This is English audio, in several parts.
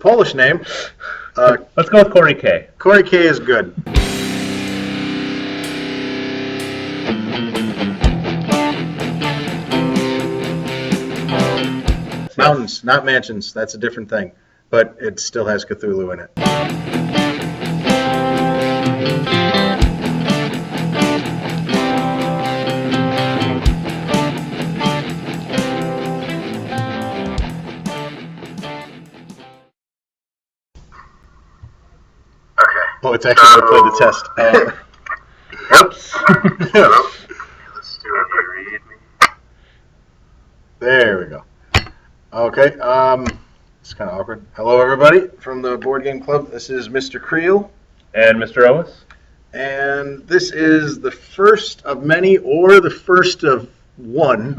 Polish name. Let's go with Corey K. Corey K is good. Mountains, not mansions. That's a different thing. But it still has Cthulhu in it. Oh, it's actually going to play the test. Oops. Let's do it. You read me. There we go. Okay. It's kind of awkward. Hello, everybody, from the Boardgame Club. This is Mr. Creel. And Mr. Owens. And this is the first of many, or the first of one,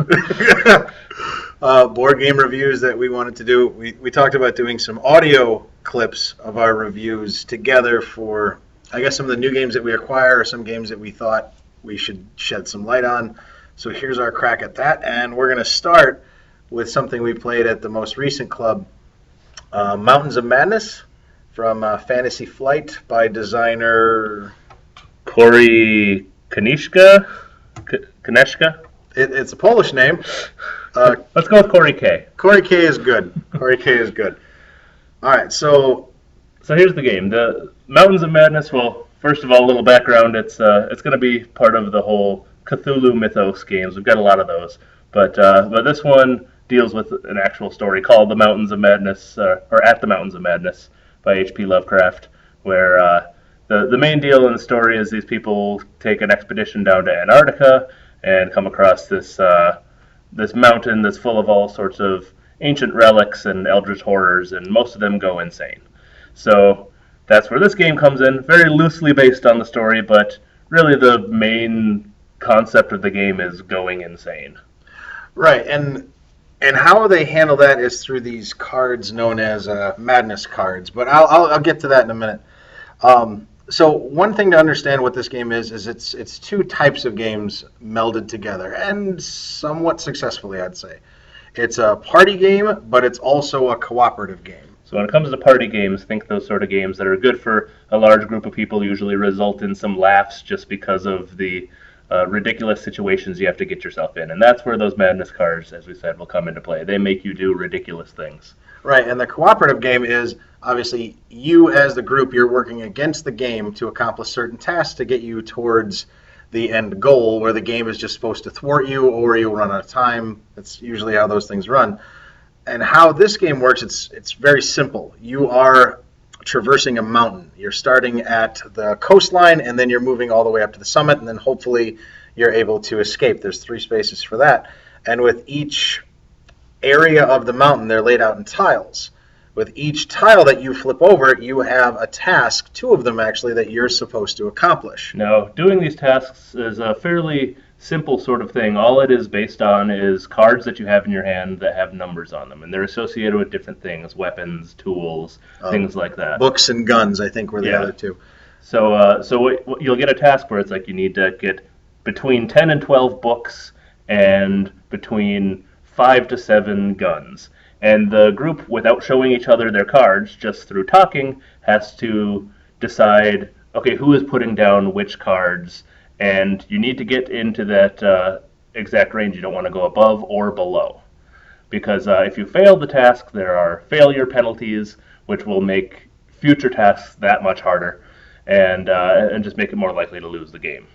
board game reviews that we wanted to do. We talked about doing some audio clips of our reviews together for, I guess, some of the new games that we acquire or some games that we thought we should shed some light on. So here's our crack at that. And we're going to start with something we played at the most recent club, Mountains of Madness from Fantasy Flight by designer Corey Konishka? Koneshka? It's a Polish name. Let's go with Corey K. Corey K is good. Corey K is good. All right, so here's the game. The Mountains of Madness. Well, first of all, a little background. It's going to be part of the whole Cthulhu mythos games. We've got a lot of those, but this one deals with an actual story called The Mountains of Madness, or At the Mountains of Madness by H.P. Lovecraft, where the main deal in the story is these people take an expedition down to Antarctica and come across this mountain that's full of all sorts of ancient relics and eldritch horrors, and most of them go insane. So that's where this game comes in, very loosely based on the story, but really the main concept of the game is going insane. Right, and how they handle that is through these cards known as madness cards, but I'll get to that in a minute. So one thing to understand what this game is it's two types of games melded together, and somewhat successfully, I'd say. It's a party game, but it's also a cooperative game. So when it comes to party games, think those sort of games that are good for a large group of people usually result in some laughs just because of the ridiculous situations you have to get yourself in. And that's where those madness cards, as we said, will come into play. They make you do ridiculous things. Right, and the cooperative game is, obviously, you as the group, you're working against the game to accomplish certain tasks to get you towards the end goal, where the game is just supposed to thwart you or you'll run out of time. That's usually how those things run. And how this game works, it's very simple. You are traversing a mountain. You're starting at the coastline, and then you're moving all the way up to the summit, and then hopefully you're able to escape. There's 3 spaces for that. And with each area of the mountain, they're laid out in tiles. With each tile that you flip over, you have a task, 2 of them actually, that you're supposed to accomplish. Now, doing these tasks is a fairly simple sort of thing. All it is based on is cards that you have in your hand that have numbers on them, and they're associated with different things, weapons, tools, things like that. Books and guns, I think, were the other 2. So you'll get a task where it's like you need to get between 10 and 12 books and between 5 to 7 guns. And the group, without showing each other their cards, just through talking, has to decide, okay, who is putting down which cards, and you need to get into that exact range. You don't want to go above or below. Because if you fail the task, there are failure penalties, which will make future tasks that much harder, and just make it more likely to lose the game.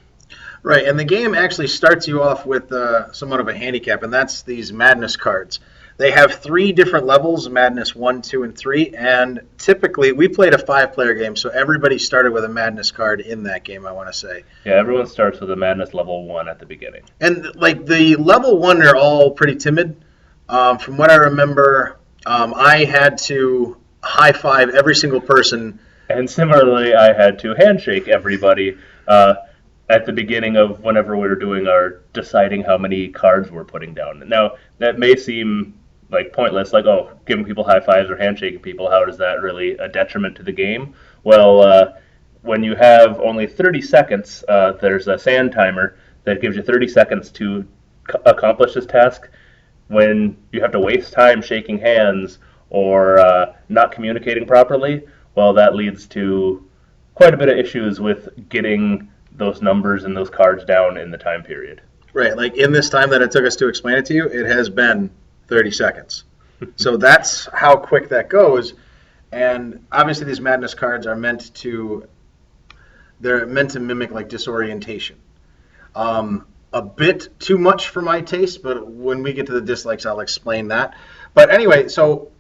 Right, and the game actually starts you off with somewhat of a handicap, and that's these madness cards. They have 3 different levels, Madness 1, 2, and 3, and typically, we played a 5-player game, so everybody started with a Madness card in that game, I want to say. Yeah, everyone starts with a Madness level 1 at the beginning. And, like, the level 1 are all pretty timid. From what I remember, I had to high-five every single person. And similarly, I had to handshake everybody at the beginning of whenever we were doing our deciding how many cards we're putting down. Now, that may seem like pointless, like, oh, giving people high fives or handshaking people, how is that really a detriment to the game? Well, when you have only 30 seconds, there's a sand timer that gives you 30 seconds to accomplish this task. When you have to waste time shaking hands or not communicating properly, well, that leads to quite a bit of issues with getting those numbers and those cards down in the time period. Right, like in this time that it took us to explain it to you, it has been 30 seconds. So that's how quick that goes. And obviously these madness cards are meant to mimic like disorientation. A bit too much for my taste, but when we get to the dislikes, I'll explain that. But anyway, so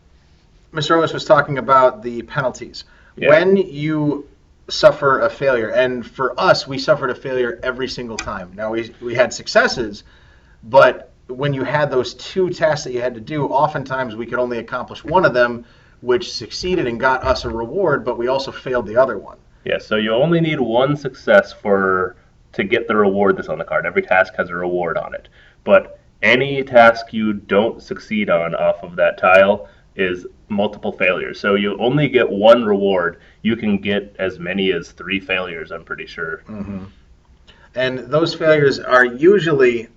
Mr. Otis was talking about the penalties. Yeah. When you suffer a failure, and for us, we suffered a failure every single time. Now, we had successes, but when you had those 2 tasks that you had to do, oftentimes we could only accomplish one of them, which succeeded and got us a reward, but we also failed the other one. Yeah, so you only need 1 success to get the reward that's on the card. Every task has a reward on it. But any task you don't succeed on off of that tile is multiple failures. So you only get 1 reward. You can get as many as 3 failures, I'm pretty sure. Mm-hmm. And those failures are usually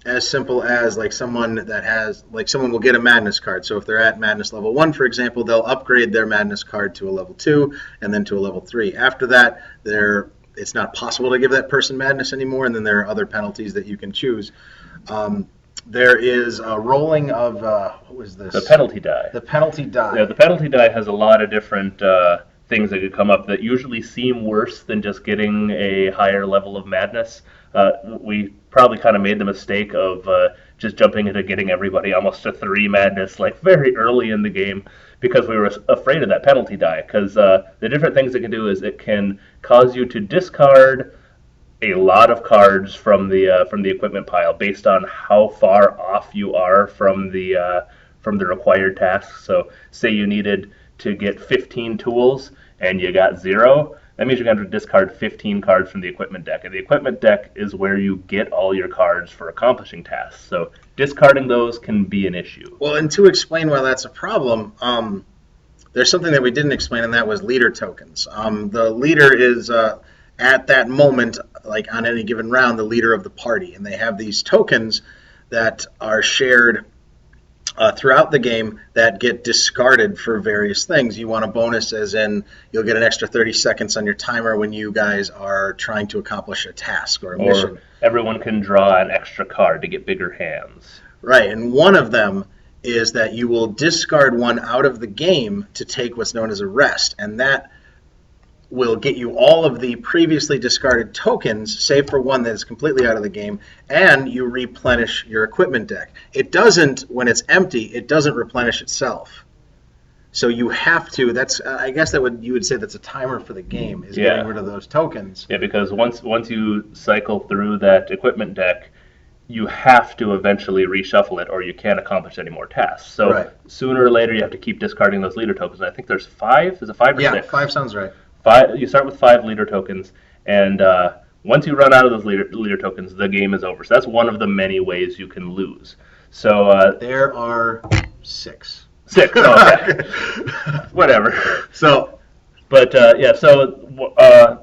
as simple as someone will get a madness card. So if they're at madness level 1, for example, they'll upgrade their madness card to a level 2 and then to a level 3. After that, it's not possible to give that person madness anymore, and then there are other penalties that you can choose. There is a rolling of, what was this? The penalty die. The penalty die. Yeah, the penalty die has a lot of different things that could come up that usually seem worse than just getting a higher level of madness. We probably kind of made the mistake of just jumping into getting everybody almost to 3 madness very early in the game because we were afraid of that penalty die. Because the different things it can do is it can cause you to discard a lot of cards from the equipment pile based on how far off you are from the required tasks. So say you needed to get 15 tools and you got 0, that means you're going to discard 15 cards from the equipment deck. And the equipment deck is where you get all your cards for accomplishing tasks. So discarding those can be an issue. Well, and to explain why that's a problem, there's something that we didn't explain, and that was leader tokens. The leader is, at that moment, on any given round, the leader of the party. And they have these tokens that are shared throughout the game that get discarded for various things. You want a bonus, as in you'll get an extra 30 seconds on your timer when you guys are trying to accomplish a task or a mission. Everyone can draw an extra card to get bigger hands. Right, and one of them is that you will discard 1 out of the game to take what's known as a rest, and that will get you all of the previously discarded tokens, save for 1 that is completely out of the game, and you replenish your equipment deck. It doesn't, when it's empty, it doesn't replenish itself. So you have to, I guess you would say that's a timer for the game, is getting rid of those tokens. Yeah, because once you cycle through that equipment deck, you have to eventually reshuffle it or you can't accomplish any more tasks. So sooner or later you have to keep discarding those leader tokens. I think there's 5, is it 5 or 6? Yeah, 5 sounds right. 5. You start with 5 leader tokens, and once you run out of those leader tokens, the game is over. So that's one of the many ways you can lose. So there are 6. 6. Oh, okay. Whatever. So, but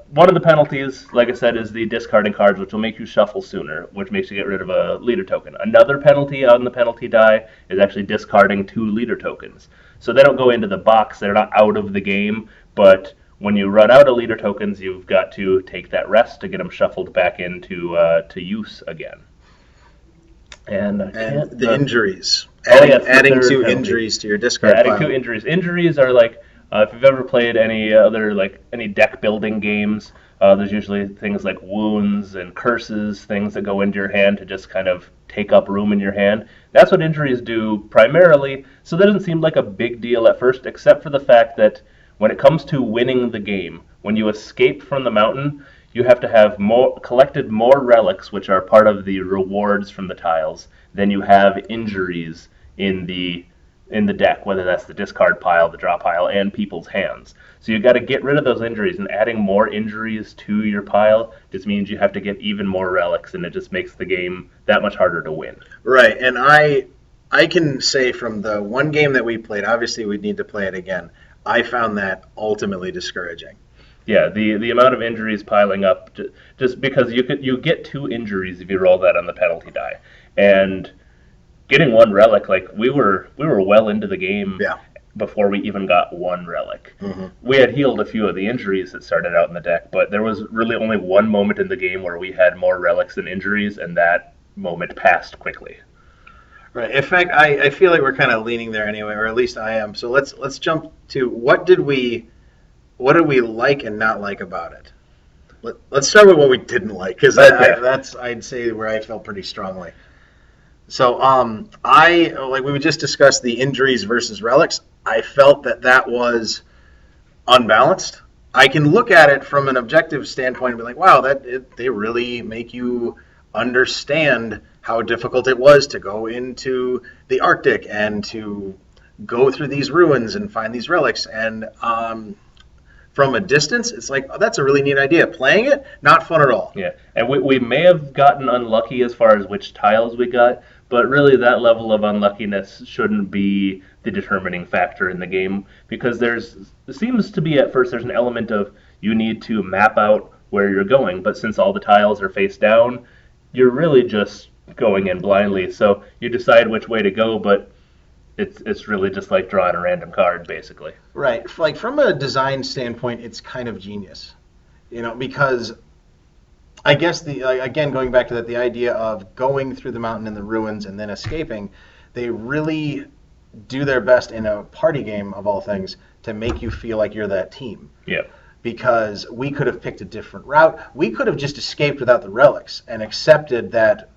one of the penalties, like I said, is the discarding cards, which will make you shuffle sooner, which makes you get rid of a leader token. Another penalty on the penalty die is actually discarding 2 leader tokens. So they don't go into the box; they're not out of the game, but when you run out of leader tokens, you've got to take that rest to get them shuffled back into to use again. And the injuries. Adding 2 injuries to your discard pile. Adding 2 injuries. Injuries are if you've ever played any any deck building games, there's usually things like wounds and curses, things that go into your hand to just kind of take up room in your hand. That's what injuries do primarily. So that doesn't seem like a big deal at first, except for the fact that when it comes to winning the game, when you escape from the mountain, you have to have collected more relics, which are part of the rewards from the tiles, than you have injuries in the deck, whether that's the discard pile, the draw pile, and people's hands. So you've got to get rid of those injuries, and adding more injuries to your pile just means you have to get even more relics, and it just makes the game that much harder to win. Right, and I can say from the one game that we played, obviously we'd need to play it again, I found that ultimately discouraging. Yeah, the amount of injuries piling up, just because you get 2 injuries if you roll that on the penalty die, and getting 1 relic, we were well into the game, before we even got one relic. Mm-hmm. We had healed a few of the injuries that started out in the deck, but there was really only one moment in the game where we had more relics than injuries, and that moment passed quickly. Right. In fact, I feel like we're kind of leaning there anyway, or at least I am. So let's jump to what did we like and not like about it. Let's start with what we didn't like, because that's I'd say where I felt pretty strongly. So we just discussed the injuries versus relics. I felt that was unbalanced. I can look at it from an objective standpoint and be like, wow, they really make you understand how difficult it was to go into the Arctic and to go through these ruins and find these relics. And from a distance, it's like, oh, that's a really neat idea. Playing it, not fun at all. Yeah, and we may have gotten unlucky as far as which tiles we got, but really that level of unluckiness shouldn't be the determining factor in the game, because it seems to be at first there's an element of you need to map out where you're going, but since all the tiles are face down, you're really just going in blindly. So you decide which way to go, but it's really just like drawing a random card, basically. Right. Like from a design standpoint, it's kind of genius, because I guess again going back to that, the idea of going through the mountain and the ruins and then escaping, they really do their best in a party game of all things to make you feel like you're that team. Yeah. Because we could have picked a different route. We could have just escaped without the relics and accepted that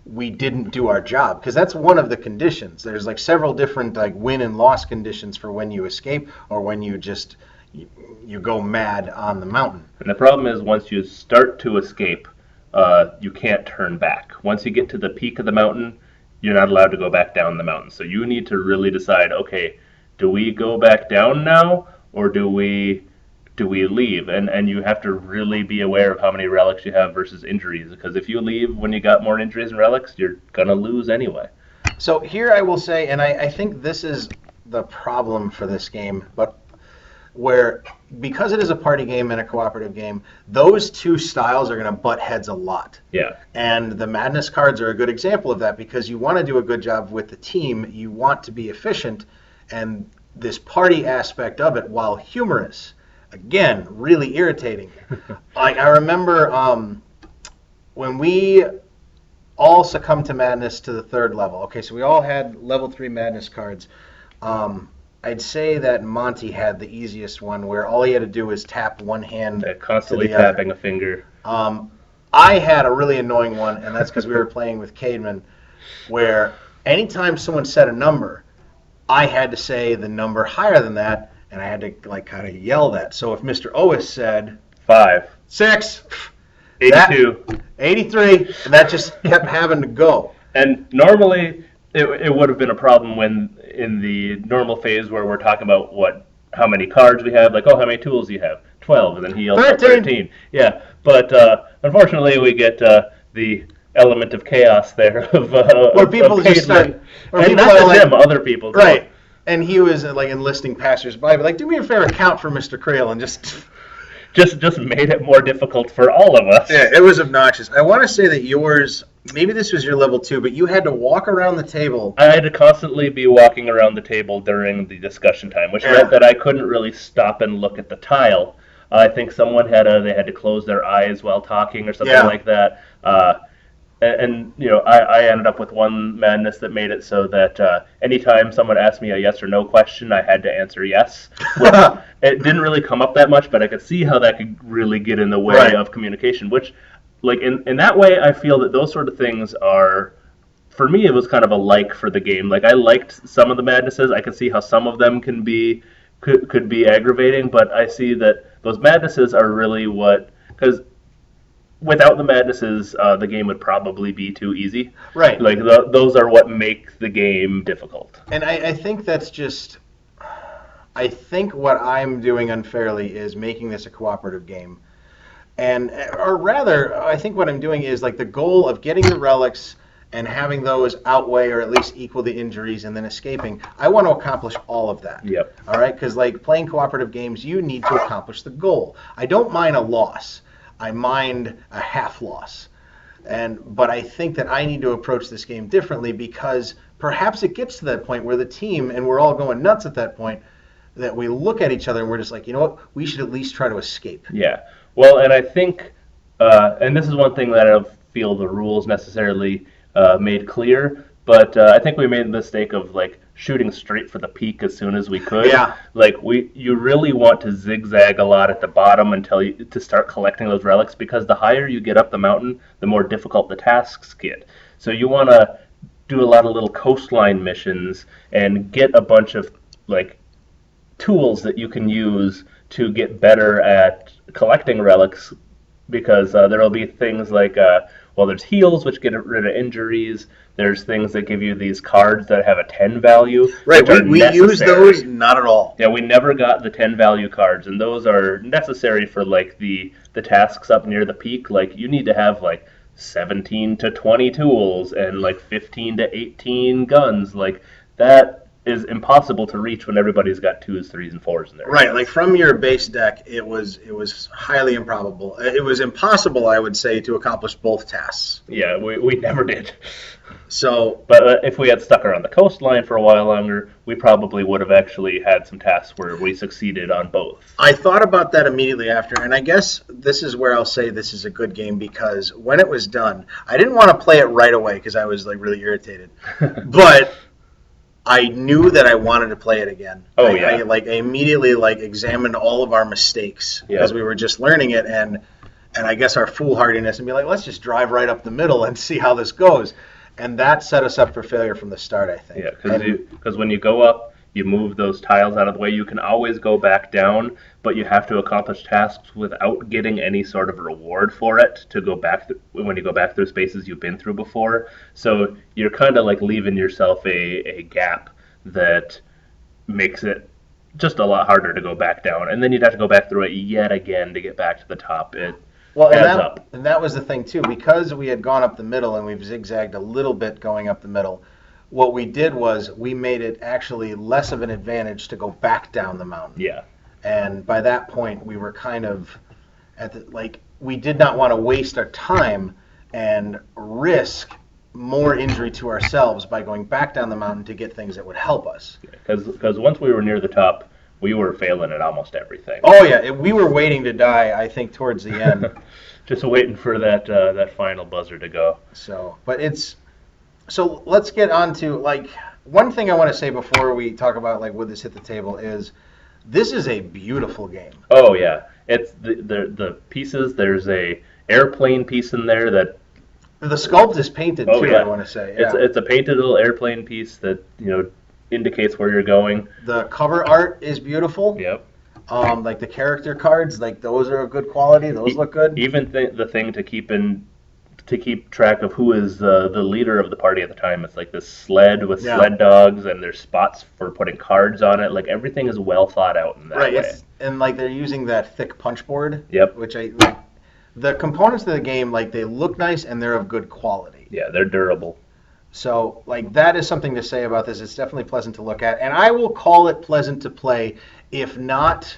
we didn't do our job, because that's one of the conditions. There's like several different like win and loss conditions for when you escape or when you just you go mad on the mountain. And the problem is once you start to escape, you can't turn back. Once you get to the peak of the mountain, you're not allowed to go back down the mountain. So you need to really decide, okay, do we go back down now or do we leave? And you have to really be aware of how many relics you have versus injuries, because if you leave when you got more injuries and relics, you're going to lose anyway. So here I will say, and I think this is the problem for this game, but where because it is a party game and a cooperative game, those two styles are going to butt heads a lot. Yeah. And the Madness cards are a good example of that, because you want to do a good job with the team, you want to be efficient, and this party aspect of it, while humorous, again, really irritating. I remember when we all succumbed to Madness to the third level. Okay, so we all had level 3 Madness cards. I'd say that Monty had the easiest one, where all he had to do was tap one hand. Constantly tapping a finger. I had a really annoying one, and that's because we were playing with Cademan, where anytime someone said a number, I had to say the number higher than that, and I had to like kind of yell that. So if Mr. Ois said 5, 6, 82, 83, and that just kept having to go. And normally it would have been a problem when in the normal phase where we're talking about how many cards we have, like, oh, how many tools do you have? 12, and then he yells 13. Yeah, but unfortunately we get the element of chaos there where people just start, and not just him, other people too. Right. And he was like enlisting passersby, but like, do me a favor, count for Mr. Creel, and just made it more difficult for all of us. Yeah, it was obnoxious. I want to say that yours, maybe this was your level 2, but you had to walk around the table. I had to constantly be walking around the table during the discussion time, which meant that I couldn't really stop and look at the tile. I think someone had to close their eyes while talking or something like that. And I ended up with one Madness that made it so that anytime someone asked me a yes or no question, I had to answer yes. It didn't really come up that much, but I could see how that could really get in the way of communication, which, like, in that way, I feel that those sort of things are, for me, it was kind of a like for the game. Like, I liked some of the Madnesses. I could see how some of them could be aggravating, but I see that those Madnesses are really because without the Madnesses, the game would probably be too easy. Right. Like, those are what make the game difficult. And I think that's just... I think what I'm doing unfairly is making this a cooperative game. Or rather, I think what I'm doing is like the goal of getting the relics and having those outweigh or at least equal the injuries and then escaping. I want to accomplish all of that. Yep. All right? Because like playing cooperative games, you need to accomplish the goal. I don't mind a loss. I mind a half loss. But I think that I need to approach this game differently, because perhaps it gets to that point where the team, and we're all going nuts at that point, that we look at each other and we're just like, you know what, we should at least try to escape. Yeah. Well, and I think, and this is one thing that I don't feel the rules necessarily made clear, but I think we made the mistake of like shooting straight for the peak as soon as we could. Yeah. Like you really want to zigzag a lot at the bottom to start collecting those relics, because the higher you get up the mountain, the more difficult the tasks get. So you want to do a lot of little coastline missions and get a bunch of like tools that you can use to get better at collecting relics, because there'll be things like there's heals which get rid of injuries. There's things that give you these cards that have a 10 value. Right, we use those not at all. Yeah, we never got the 10 value cards, and those are necessary for like the tasks up near the peak. Like you need to have like 17 to 20 tools and like 15 to 18 guns. Like that is impossible to reach when everybody's got 2s, 3s, and 4s in there. Right, like from your base deck, it was highly improbable. It was impossible, I would say, to accomplish both tasks. Yeah, we never did. So, but if we had stuck around the coastline for a while longer, we probably would have actually had some tasks where we succeeded on both. I thought about that immediately after, and I guess this is where I'll say this is a good game, because when it was done, I didn't want to play it right away because I was like really irritated. But I knew that I wanted to play it again. Oh, I immediately examined all of our mistakes as we were just learning it, and I guess our foolhardiness, and be like, let's just drive right up the middle and see how this goes. And that set us up for failure from the start, I think. Yeah, because when you go up, you move those tiles out of the way. You can always go back down, but you have to accomplish tasks without getting any sort of reward for it to go back when you go back through spaces you've been through before. So you're kind of like leaving yourself a gap that makes it just a lot harder to go back down. And then you'd have to go back through it yet again to get back to the top. It adds up. And that was the thing, too. Because we had gone up the middle and we've zigzagged a little bit going up the middle, what we did was we made it actually less of an advantage to go back down the mountain. Yeah. And by that point, we were kind of we did not want to waste our time and risk more injury to ourselves by going back down the mountain to get things that would help us. Because once we were near the top, we were failing at almost everything. Oh, yeah. We were waiting to die, I think, towards the end. Just waiting for that final buzzer to go. So let's get on to, one thing I want to say before we talk about, would this hit the table is this is a beautiful game. Oh, yeah. It's the pieces. There's a airplane piece in there that... The sculpt is painted, too, yeah. I want to say. Yeah. It's a painted little airplane piece that, indicates where you're going. The cover art is beautiful. Yep. The character cards, those are of good quality. Those look good. Even the thing to keep track of who is the leader of the party at the time. It's like this sled with sled dogs, and there's spots for putting cards on it. Like everything is well thought out in that way. And they're using that thick punch board. Yep. Which the components of the game, they look nice and they're of good quality. Yeah, they're durable. So, that is something to say about this. It's definitely pleasant to look at. And I will call it pleasant to play, if not,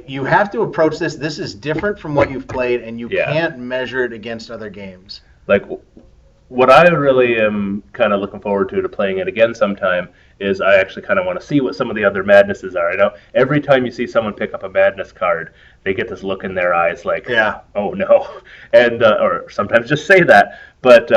you have to approach this. This is different from what you've played, and you can't measure it against other games. What I really am kind of looking forward to playing it again sometime is I actually kind of want to see what some of the other madnesses are. I know every time you see someone pick up a madness card, they get this look in their eyes oh, no. And, or sometimes just say that. But,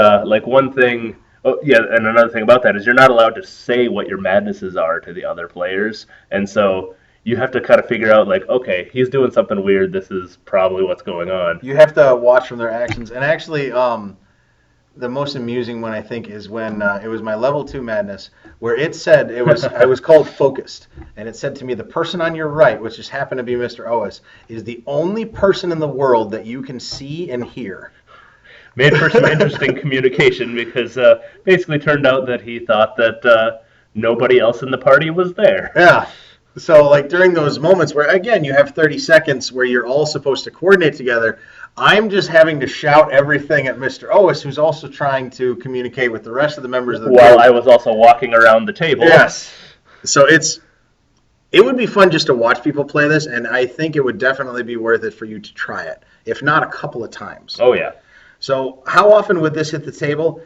one thing... Oh, yeah, and another thing about that is you're not allowed to say what your madnesses are to the other players, and so you have to kind of figure out, okay, he's doing something weird, this is probably what's going on. You have to watch from their actions, and actually, the most amusing one, I think, is when it was my level 2 madness, where it said, I was called Focused, and it said to me, the person on your right, which just happened to be Mr. Oas, is the only person in the world that you can see and hear. Made for some interesting communication, because basically turned out that he thought that nobody else in the party was there. Yeah. So, during those moments where, again, you have 30 seconds where you're all supposed to coordinate together, I'm just having to shout everything at Mr. Oas, who's also trying to communicate with the rest of the members of the group. While I was also walking around the table. Yes. So it would be fun just to watch people play this, and I think it would definitely be worth it for you to try it, if not a couple of times. Oh, yeah. So how often would this hit the table?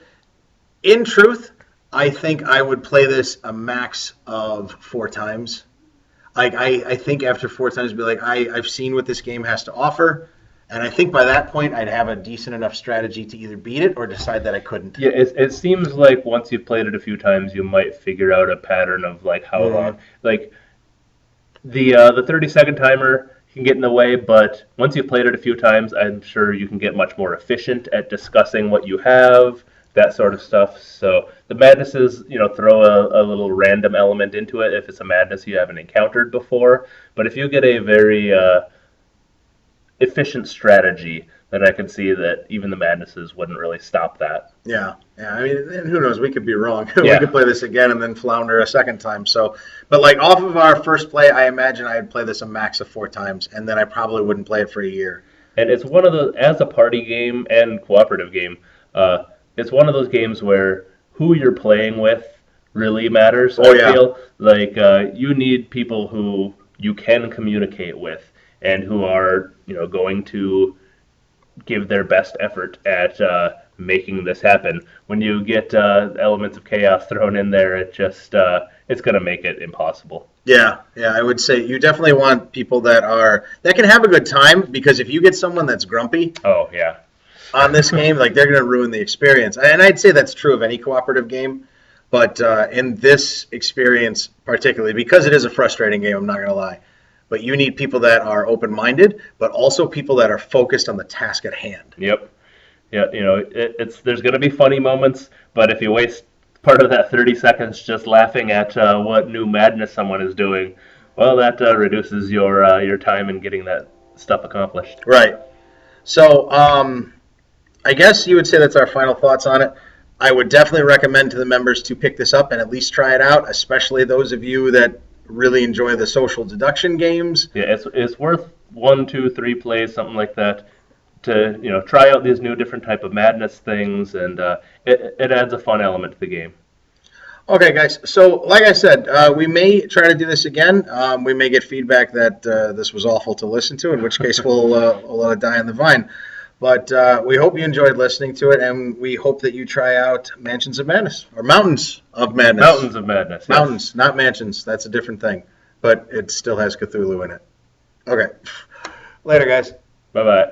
In truth, I think I would play this a max of 4 times. Like I think after 4 times, be like, I've seen what this game has to offer, and I think by that point I'd have a decent enough strategy to either beat it or decide that I couldn't. Yeah, it seems like once you've played it a few times, you might figure out a pattern of like how long. Like the 30-second timer can get in the way, but once you've played it a few times, I'm sure you can get much more efficient at discussing what you have, that sort of stuff. So the madnesses, throw a little random element into it if it's a madness you haven't encountered before. But if you get a very efficient strategy, then I can see that even the madnesses wouldn't really stop that. Yeah. I mean, and who knows? We could be wrong. Yeah. We could play this again and then flounder a second time. So, but like off of our first play, I imagine I'd play this a max of 4 times, and then I probably wouldn't play it for a year. And it's one of the, as a party game and cooperative game, it's one of those games where who you're playing with really matters. I feel like you need people who you can communicate with and who are, going to give their best effort at making this happen. When you get elements of chaos thrown in there, it's going to make it impossible. Yeah, I would say you definitely want people that can have a good time, because if you get someone that's grumpy, oh yeah, on this game, like they're going to ruin the experience. And I'd say that's true of any cooperative game, but in this experience particularly, because it is a frustrating game, I'm not going to lie. But you need people that are open-minded, but also people that are focused on the task at hand. Yep. Yeah, there's going to be funny moments, but if you waste part of that 30 seconds just laughing at what new madness someone is doing, well, that reduces your time in getting that stuff accomplished. Right. So I guess you would say that's our final thoughts on it. I would definitely recommend to the members to pick this up and at least try it out, especially those of you that really enjoy the social deduction games. Yeah, it's worth 1, 2, 3 plays, something like that, to try out these new different type of madness things, and it adds a fun element to the game. Okay, guys. So, like I said, we may try to do this again. We may get feedback that this was awful to listen to, in which case we'll let it die on the vine. But we hope you enjoyed listening to it, and we hope that you try out Mansions of Madness, or Mountains of Madness. Mountains of Madness. Yes. Mountains, not mansions. That's a different thing. But it still has Cthulhu in it. Okay. Later, guys. Bye-bye.